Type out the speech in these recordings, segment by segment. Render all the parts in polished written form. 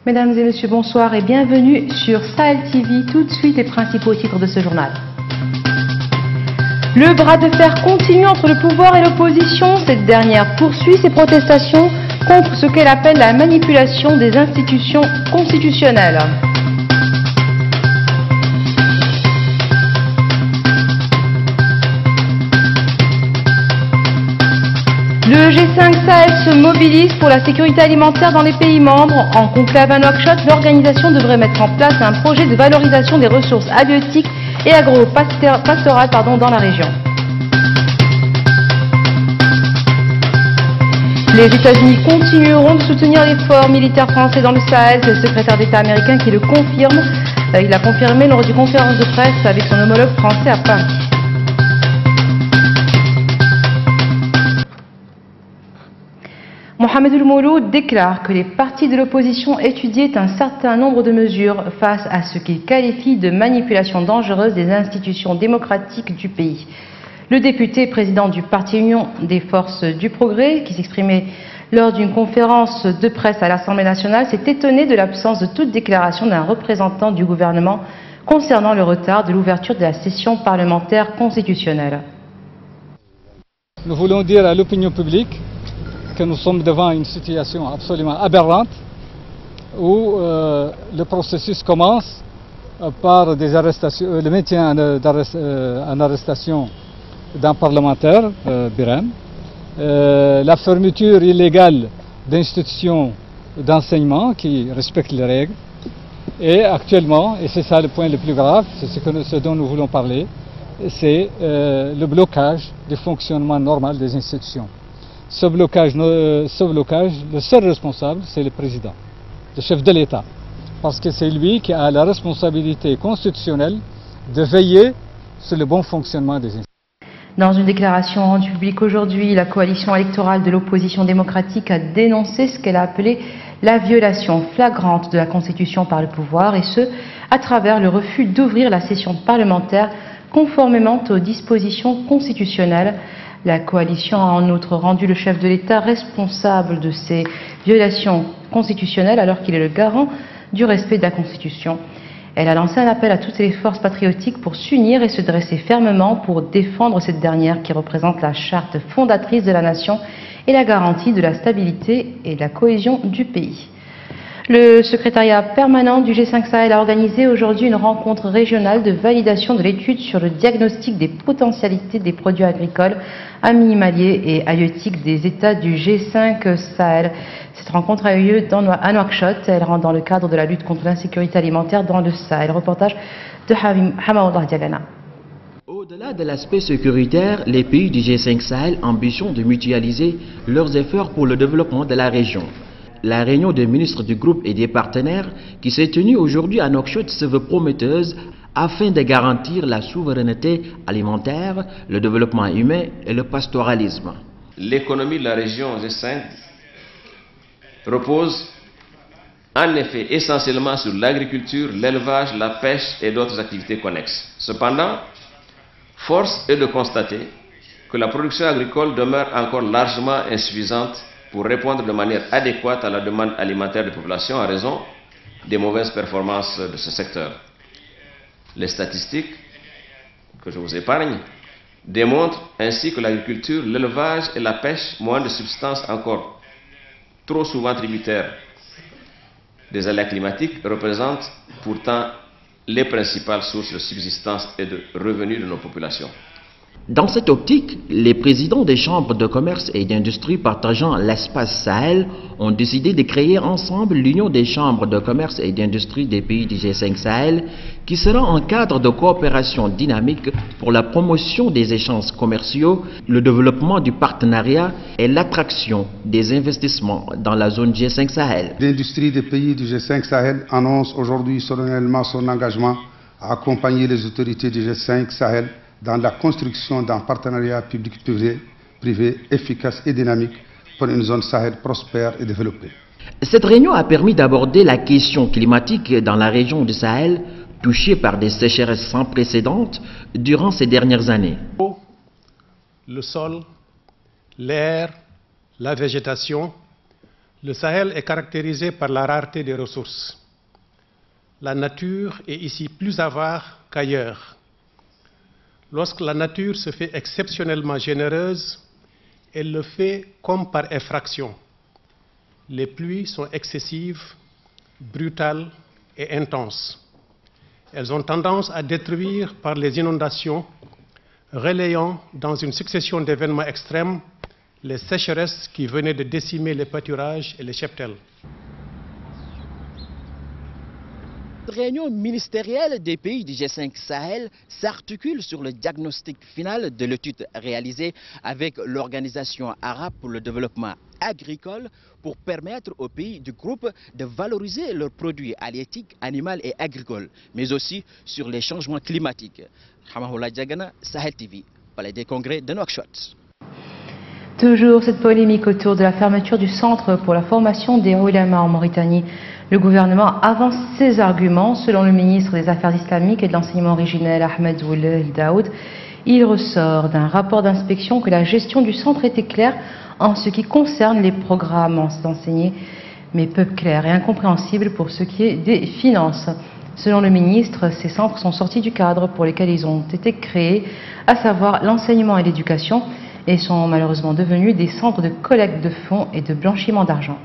Mesdames et messieurs, bonsoir et bienvenue sur Sahel TV. Tout de suite les principaux titres de ce journal. Le bras de fer continue entre le pouvoir et l'opposition. Cette dernière poursuit ses protestations contre ce qu'elle appelle la manipulation des institutions constitutionnelles. Le G5 Sahel se mobilise pour la sécurité alimentaire dans les pays membres. En conclave à Nouakchott, l'organisation devrait mettre en place un projet de valorisation des ressources halieutiques et agro-pastorales dans la région. Les États-Unis continueront de soutenir l'effort militaire français dans le Sahel. C'est le secrétaire d'État américain qui le confirme. Il l'a confirmé lors d'une conférence de presse avec son homologue français à Paris. Mohamed El-Mouloud déclare que les partis de l'opposition étudiaient un certain nombre de mesures face à ce qu'il qualifie de manipulation dangereuse des institutions démocratiques du pays. Le député et président du parti Union des Forces du Progrès, qui s'exprimait lors d'une conférence de presse à l'Assemblée nationale, s'est étonné de l'absence de toute déclaration d'un représentant du gouvernement concernant le retard de l'ouverture de la session parlementaire constitutionnelle. Nous voulons dire à l'opinion publique que nous sommes devant une situation absolument aberrante où le processus commence par des arrestations, le maintien en arrestation d'un parlementaire, Birem, la fermeture illégale d'institutions d'enseignement qui respectent les règles, et actuellement, et c'est ça le point le plus grave, c'est ce dont nous voulons parler, c'est le blocage du fonctionnement normal des institutions. Ce blocage, le seul responsable, c'est le président, le chef de l'État, parce que c'est lui qui a la responsabilité constitutionnelle de veiller sur le bon fonctionnement des institutions. Dans une déclaration rendue publique aujourd'hui, la coalition électorale de l'opposition démocratique a dénoncé ce qu'elle a appelé la violation flagrante de la Constitution par le pouvoir, et ce, à travers le refus d'ouvrir la session parlementaire conformément aux dispositions constitutionnelles. La coalition a en outre rendu le chef de l'État responsable de ces violations constitutionnelles alors qu'il est le garant du respect de la Constitution. Elle a lancé un appel à toutes les forces patriotiques pour s'unir et se dresser fermement pour défendre cette dernière qui représente la charte fondatrice de la nation et la garantie de la stabilité et de la cohésion du pays. Le secrétariat permanent du G5 Sahel a organisé aujourd'hui une rencontre régionale de validation de l'étude sur le diagnostic des potentialités des produits agricoles, animaliers et halieutiques des États du G5 Sahel. Cette rencontre a eu lieu à Nouakchott. Elle rentre dans le cadre de la lutte contre l'insécurité alimentaire dans le Sahel. Reportage de Hamaoullah Diagana. Au-delà de l'aspect sécuritaire, les pays du G5 Sahel ambitionnent de mutualiser leurs efforts pour le développement de la région. La réunion des ministres du groupe et des partenaires qui s'est tenue aujourd'hui à Nouakchott se veut prometteuse afin de garantir la souveraineté alimentaire, le développement humain et le pastoralisme. L'économie de la région G5 repose en effet essentiellement sur l'agriculture, l'élevage, la pêche et d'autres activités connexes. Cependant, force est de constater que la production agricole demeure encore largement insuffisante pour répondre de manière adéquate à la demande alimentaire des populations en raison des mauvaises performances de ce secteur. Les statistiques que je vous épargne démontrent ainsi que l'agriculture, l'élevage et la pêche, moins de substances encore trop souvent tributaires des aléas climatiques, représentent pourtant les principales sources de subsistance et de revenus de nos populations. Dans cette optique, les présidents des chambres de commerce et d'industrie partageant l'espace Sahel ont décidé de créer ensemble l'Union des chambres de commerce et d'industrie des pays du G5 Sahel, qui sera un cadre de coopération dynamique pour la promotion des échanges commerciaux, le développement du partenariat et l'attraction des investissements dans la zone G5 Sahel. L'industrie des pays du G5 Sahel annonce aujourd'hui solennellement son engagement à accompagner les autorités du G5 Sahel dans la construction d'un partenariat public-privé efficace et dynamique pour une zone Sahel prospère et développée. Cette réunion a permis d'aborder la question climatique dans la région du Sahel, touchée par des sécheresses sans précédent durant ces dernières années. Le sol, l'air, la végétation, Le Sahel est caractérisé par la rareté des ressources. La nature est ici plus avare qu'ailleurs. Lorsque la nature se fait exceptionnellement généreuse, elle le fait comme par effraction. Les pluies sont excessives, brutales et intenses. Elles ont tendance à détruire par les inondations, relayant dans une succession d'événements extrêmes les sécheresses qui venaient de décimer les pâturages et les cheptels. La réunion ministérielle des pays du G5 Sahel s'articule sur le diagnostic final de l'étude réalisée avec l'Organisation arabe pour le développement agricole pour permettre aux pays du groupe de valoriser leurs produits halieutiques, animaux et agricoles, mais aussi sur les changements climatiques. Hamahoula Diagana, Sahel TV, Palais des Congrès de Nouakchott. Toujours cette polémique autour de la fermeture du centre pour la formation des ulama en Mauritanie. Le gouvernement avance ses arguments. Selon le ministre des Affaires islamiques et de l'enseignement originel Ahmed Ould Daoud, il ressort d'un rapport d'inspection que la gestion du centre était claire en ce qui concerne les programmes enseignés, mais peu claire et incompréhensible pour ce qui est des finances. Selon le ministre, ces centres sont sortis du cadre pour lequel ils ont été créés, à savoir l'enseignement et l'éducation, et sont malheureusement devenus des centres de collecte de fonds et de blanchiment d'argent.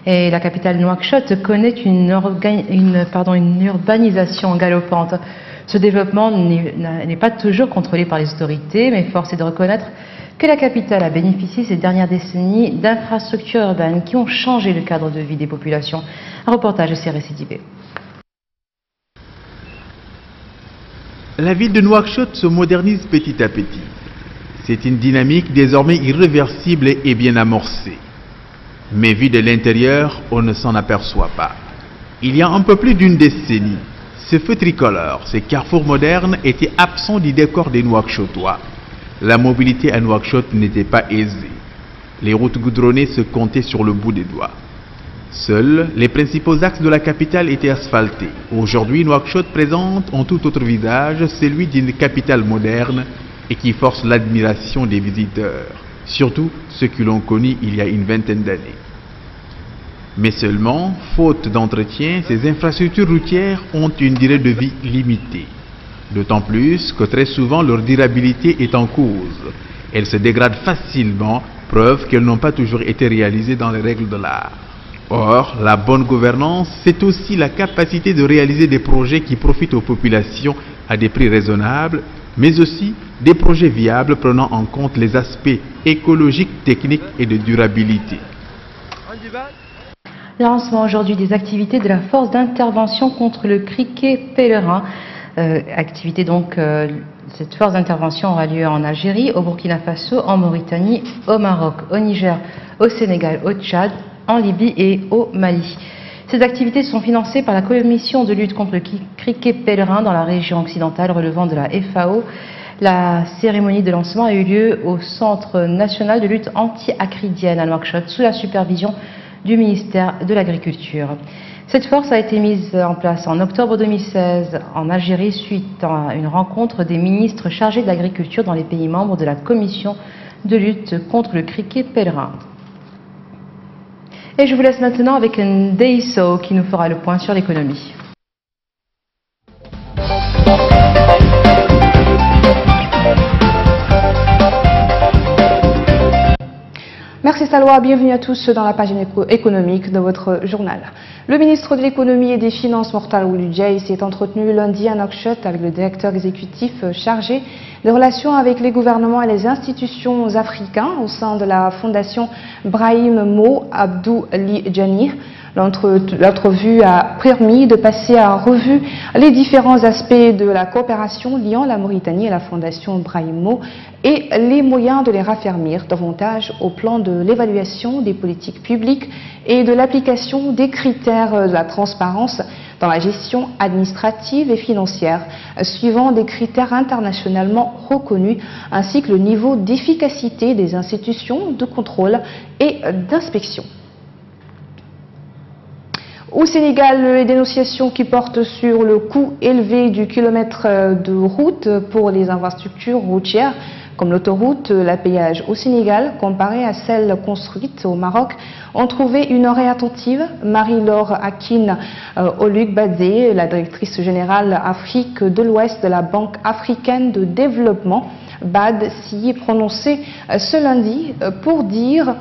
Et la capitale Nouakchott connaît une urbanisation galopante. Ce développement n'est pas toujours contrôlé par les autorités, mais force est de reconnaître que la capitale a bénéficié ces dernières décennies d'infrastructures urbaines qui ont changé le cadre de vie des populations. Un reportage de Cyril Sidibé. La ville de Nouakchott se modernise petit à petit. C'est une dynamique désormais irréversible et bien amorcée. Mais vu de l'intérieur, on ne s'en aperçoit pas. Il y a un peu plus d'une décennie, ce feu tricolore, ces carrefours modernes étaient absents du décor des Nouakchottois. La mobilité à Nouakchott n'était pas aisée. Les routes goudronnées se comptaient sur le bout des doigts. Seuls les principaux axes de la capitale étaient asphaltés. Aujourd'hui, Nouakchott présente en tout autre visage celui d'une capitale moderne et qui force l'admiration des visiteurs, surtout ceux qui l'ont connu il y a une vingtaine d'années. Mais seulement, faute d'entretien, ces infrastructures routières ont une durée de vie limitée. D'autant plus que très souvent leur durabilité est en cause. Elles se dégradent facilement, preuve qu'elles n'ont pas toujours été réalisées dans les règles de l'art. Or, la bonne gouvernance, c'est aussi la capacité de réaliser des projets qui profitent aux populations à des prix raisonnables, mais aussi des projets viables prenant en compte les aspects écologiques, techniques et de durabilité. Lancement aujourd'hui des activités de la force d'intervention contre le criquet pèlerin. Cette force d'intervention aura lieu en Algérie, au Burkina Faso, en Mauritanie, au Maroc, au Niger, au Sénégal, au Tchad, en Libye et au Mali. Ces activités sont financées par la Commission de lutte contre le criquet pèlerin dans la région occidentale relevant de la FAO. La cérémonie de lancement a eu lieu au Centre national de lutte anti-acridienne à Nouakchott sous la supervision du ministère de l'Agriculture. Cette force a été mise en place en octobre 2016 en Algérie suite à une rencontre des ministres chargés de l'agriculture dans les pays membres de la Commission de lutte contre le criquet pèlerin. Et je vous laisse maintenant avec un Deiso qui nous fera le point sur l'économie. Merci Salwa, bienvenue à tous dans la page économique de votre journal. Le ministre de l'économie et des finances, Mortal Ouloudjaï, s'est entretenu lundi à Nouakchott avec le directeur exécutif chargé des relations avec les gouvernements et les institutions africains au sein de la fondation Brahim Mo Abdou Ali Djani. L'entrevue a permis de passer en revue les différents aspects de la coopération liant la Mauritanie et la fondation Brahim Mo et les moyens de les raffermir davantage au plan de l'évaluation des politiques publiques et de l'application des critères de la transparence dans la gestion administrative et financière, suivant des critères internationalement reconnus, ainsi que le niveau d'efficacité des institutions de contrôle et d'inspection. Au Sénégal, les dénonciations qui portent sur le coût élevé du kilomètre de route pour les infrastructures routières comme l'autoroute, la péage au Sénégal, comparée à celle construite au Maroc, ont trouvé une oreille attentive. Marie-Laure Akin Olugbadze, la directrice générale Afrique de l'Ouest de la Banque africaine de développement, BAD, s'y est prononcée ce lundi pour dire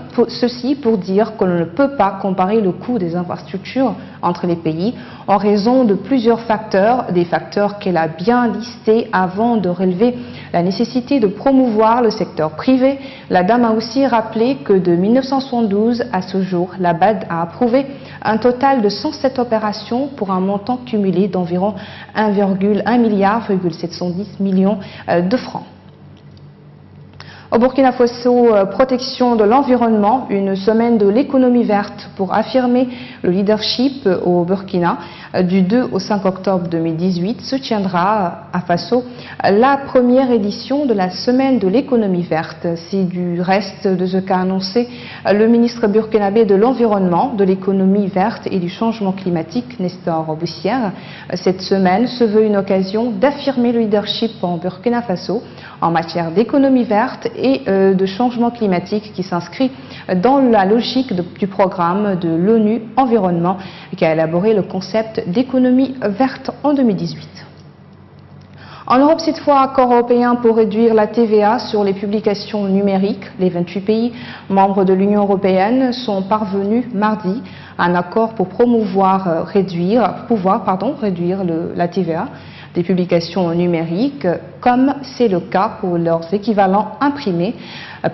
qu'on ne peut pas comparer le coût des infrastructures entre les pays en raison de plusieurs facteurs, des facteurs qu'elle a bien listés avant de relever la nécessité de promouvoir le secteur privé. La dame a aussi rappelé que de 1972 à ce jour, la BAD a approuvé un total de 107 opérations pour un montant cumulé d'environ 1,710 milliard de francs. Au Burkina Faso, protection de l'environnement, une semaine de l'économie verte pour affirmer le leadership au Burkina. Du 2 au 5 octobre 2018 se tiendra à Faso la première édition de la semaine de l'économie verte. C'est du reste de ce qu'a annoncé le ministre burkinabé de l'environnement, de l'économie verte et du changement climatique, Nestor Boussière. Cette semaine se veut une occasion d'affirmer le leadership en Burkina Faso en matière d'économie verte et de changement climatique qui s'inscrit dans la logique du programme de l'ONU Environnement qui a élaboré le concept d'économie verte en 2018. En Europe, cette fois, accord européen pour réduire la TVA sur les publications numériques. Les 28 pays membres de l'Union européenne sont parvenus mardi à un accord pour réduire la TVA des publications numériques, comme c'est le cas pour leurs équivalents imprimés.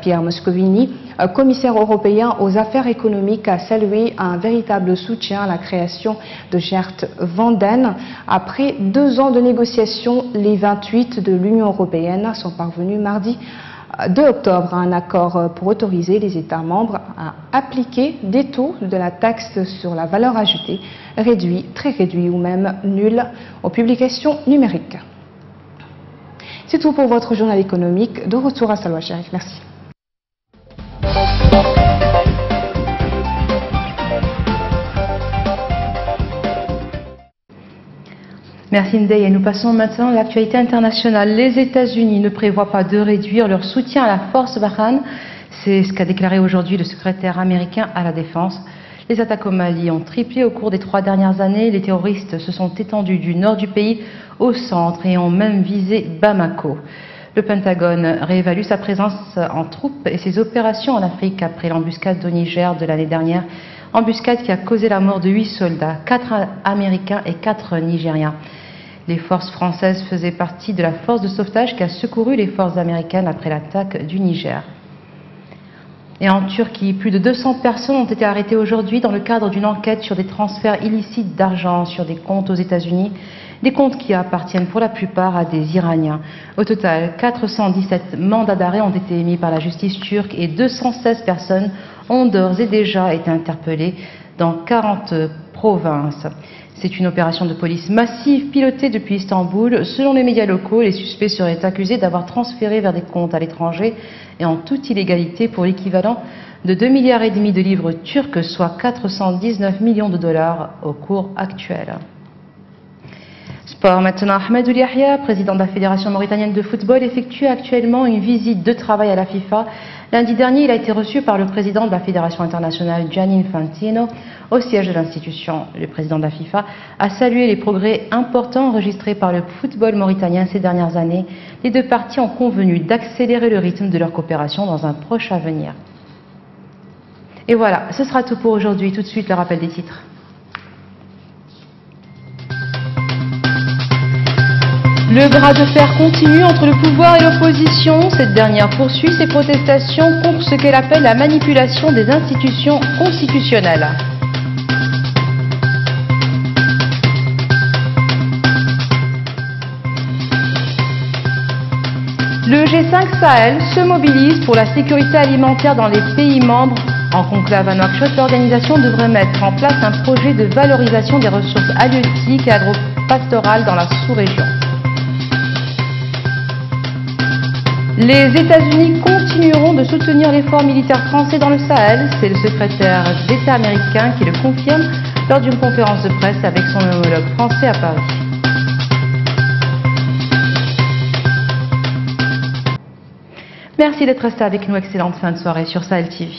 Pierre Moscovici, commissaire européen aux affaires économiques, a salué un véritable soutien à la création de Geert Vanden. Après 2 ans de négociations, les 28 de l'Union européenne sont parvenus mardi 2 octobre à un accord pour autoriser les États membres à appliquer des taux de la taxe sur la valeur ajoutée réduits, très réduits ou même nuls aux publications numériques. C'est tout pour votre journal économique. De retour à Salwa Cherif. Merci. Merci Ndeye. Et nous passons maintenant à l'actualité internationale. Les États-Unis ne prévoient pas de réduire leur soutien à la force Barkhane. C'est ce qu'a déclaré aujourd'hui le secrétaire américain à la Défense. Les attaques au Mali ont triplé au cours des 3 dernières années. Les terroristes se sont étendus du nord du pays au centre et ont même visé Bamako. Le Pentagone réévalue sa présence en troupes et ses opérations en Afrique après l'embuscade au Niger de l'année dernière. Embuscade qui a causé la mort de 8 soldats, 4 Américains et 4 Nigériens. Les forces françaises faisaient partie de la force de sauvetage qui a secouru les forces américaines après l'attaque du Niger. Et en Turquie, plus de 200 personnes ont été arrêtées aujourd'hui dans le cadre d'une enquête sur des transferts illicites d'argent sur des comptes aux États-Unis, des comptes qui appartiennent pour la plupart à des Iraniens. Au total, 417 mandats d'arrêt ont été émis par la justice turque et 216 personnes ont d'ores et déjà été interpellées dans 40 provinces. C'est une opération de police massive pilotée depuis Istanbul. Selon les médias locaux, les suspects seraient accusés d'avoir transféré vers des comptes à l'étranger et en toute illégalité pour l'équivalent de 2,5 milliards de livres turcs, soit 419 millions de dollars au cours actuel. Sport maintenant, Ahmed Ould Yahya, président de la Fédération mauritanienne de football, effectue actuellement une visite de travail à la FIFA. Lundi dernier, il a été reçu par le président de la Fédération internationale, Gianni Infantino, au siège de l'institution. Le président de la FIFA a salué les progrès importants enregistrés par le football mauritanien ces dernières années. Les 2 parties ont convenu d'accélérer le rythme de leur coopération dans un proche avenir. Et voilà, ce sera tout pour aujourd'hui. Tout de suite, le rappel des titres. Le bras de fer continue entre le pouvoir et l'opposition. Cette dernière poursuit ses protestations contre ce qu'elle appelle la manipulation des institutions constitutionnelles. Le G5 Sahel se mobilise pour la sécurité alimentaire dans les pays membres. En conclave à Nouakchott, l'organisation devrait mettre en place un projet de valorisation des ressources halieutiques et agropastorales dans la sous-région. Les États-Unis continueront de soutenir l'effort militaire français dans le Sahel. C'est le secrétaire d'État américain qui le confirme lors d'une conférence de presse avec son homologue français à Paris. Merci d'être resté avec nous. Excellente fin de soirée sur Sahel TV.